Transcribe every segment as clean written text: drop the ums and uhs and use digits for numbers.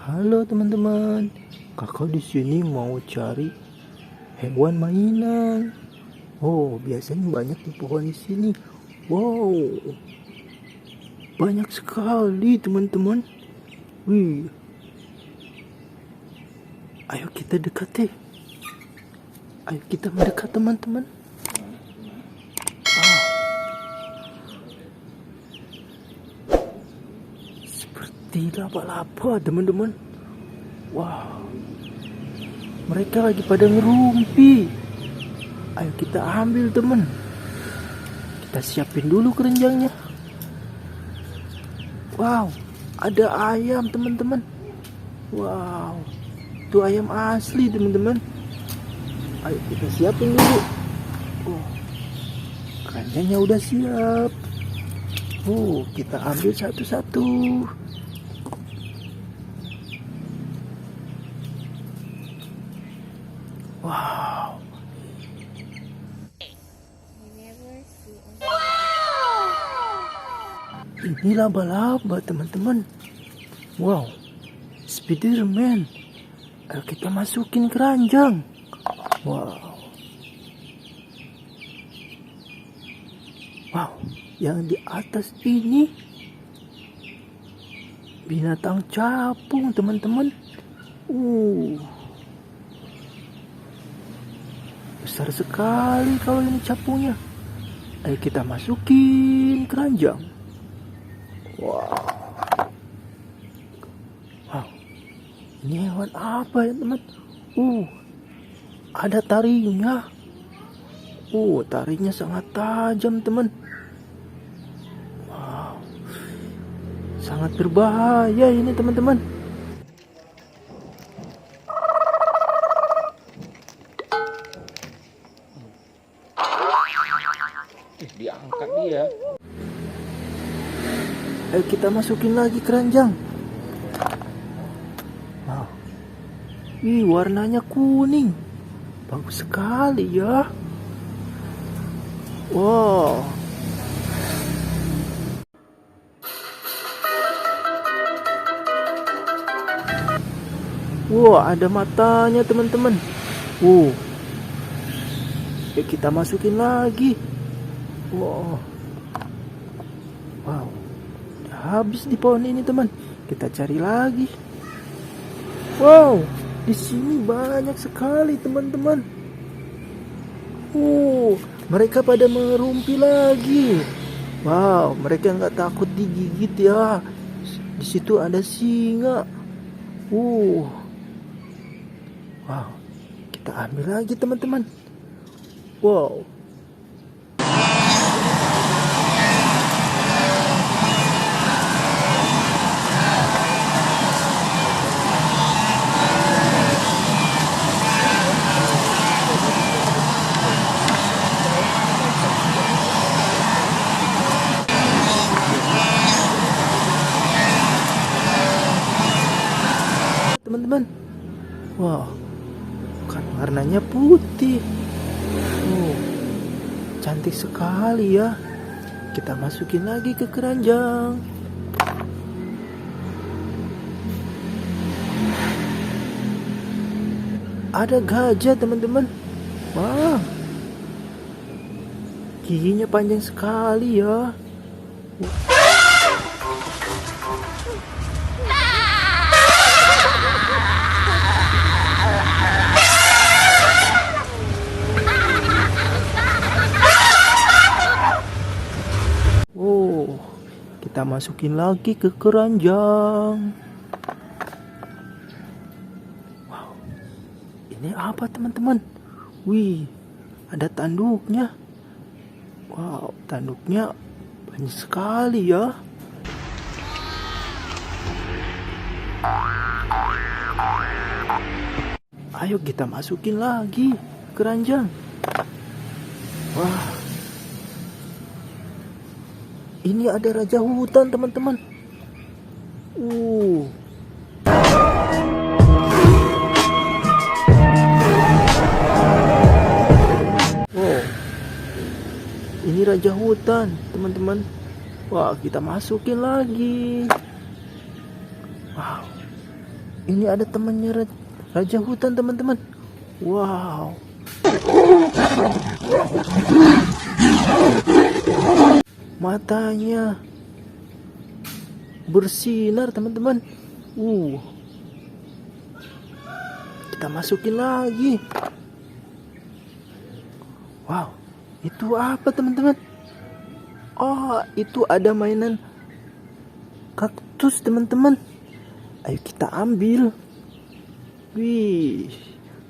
Halo teman-teman, kakak di sini mau cari hewan mainan. Oh, biasanya banyak di pohon di sini. Wow, banyak sekali teman-teman. Wih, ayo kita dekati. Ayo kita mendekat teman-teman. Seperti laba-laba teman-teman. Wow, mereka lagi pada ngerumpi. Ayo kita ambil teman. Kita siapin dulu keranjangnya. Wow, ada ayam teman-teman. Wow, itu ayam asli teman-teman. Ayo kita siapin dulu. Oh, keranjangnya udah siap. Oh, kita ambil satu-satu. Wow. Ini laba-laba teman-teman. Wow, Spiderman. Ayo kita masukin keranjang. Wow. Wow, yang di atas ini binatang capung teman-teman. Besar sekali kalau ini capungnya. Ayo kita masukin keranjang. Wow. Wow. Ini hewan apa ya teman? Ada taringnya. Taringnya sangat tajam teman. Wow. Sangat berbahaya ini teman-teman. Diangkat dia. Ayo kita masukin lagi keranjang. Wow. Warnanya kuning. Bagus sekali ya. Wow. Wow, ada matanya teman-teman. Ayo kita masukin lagi. Wow. Wow. Udah habis di pohon ini teman. Kita cari lagi. Wow, di sini banyak sekali teman-teman. Mereka pada merumpi lagi. Wow, mereka nggak takut digigit ya. Di situ ada singa. Wow, kita ambil lagi teman-teman. Wow. Teman-teman, wow, kan warnanya putih. Cantik sekali ya. Kita masukin lagi ke keranjang. Ada gajah teman-teman. Wah, giginya panjang sekali ya. Kita masukin lagi ke keranjang. Wow, ini apa teman-teman? Wih, ada tanduknya. Wow, tanduknya banyak sekali ya. Ayo kita masukin lagi keranjang. Wah, ini ada raja hutan teman-teman. Ini raja hutan teman-teman. Wah, kita masukin lagi. Wow, ini ada temannya raja hutan, teman-teman. Wow. Matanya bersinar, teman-teman. Kita masukin lagi. Wow, itu apa, teman-teman? Oh, itu ada mainan kaktus, teman-teman. Ayo kita ambil. Wih,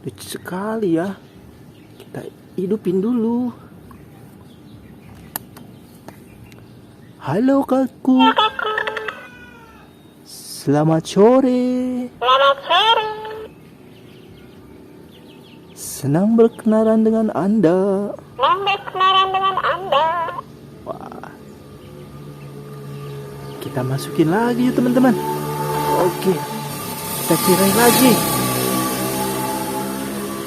lucu sekali ya. Kita hidupin dulu. Halo kakku. Selamat sore. Selamat sore. Senang berkenalan dengan Anda. Senang berkenalan dengan Anda. Wah. Kita masukin lagi, teman-teman. Oke. Kita cari lagi.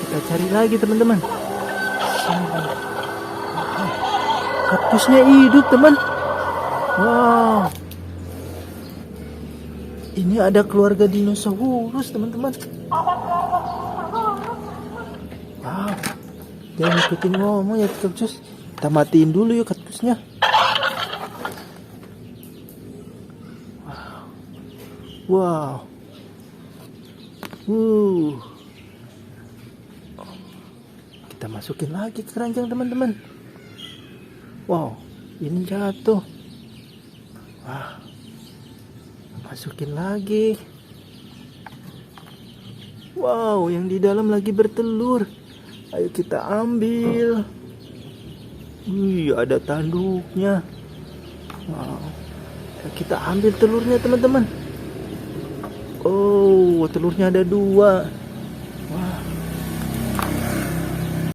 Kita cari lagi, teman-teman. Kaktusnya hidup, teman. Wow. Ini ada keluarga dinosaurus, teman-teman. Wow. Jangan ikutin ngomong ya, kaktus. Kita matiin dulu yuk kaktusnya. Wow. Kita masukin lagi ke keranjang, teman-teman. Wow, ini jatuh. Wah. Masukin lagi. Wow, yang di dalam lagi bertelur. Ayo kita ambil. Wih, ada tanduknya. Wow. Kita ambil telurnya, teman-teman. Oh, telurnya ada 2. Wah.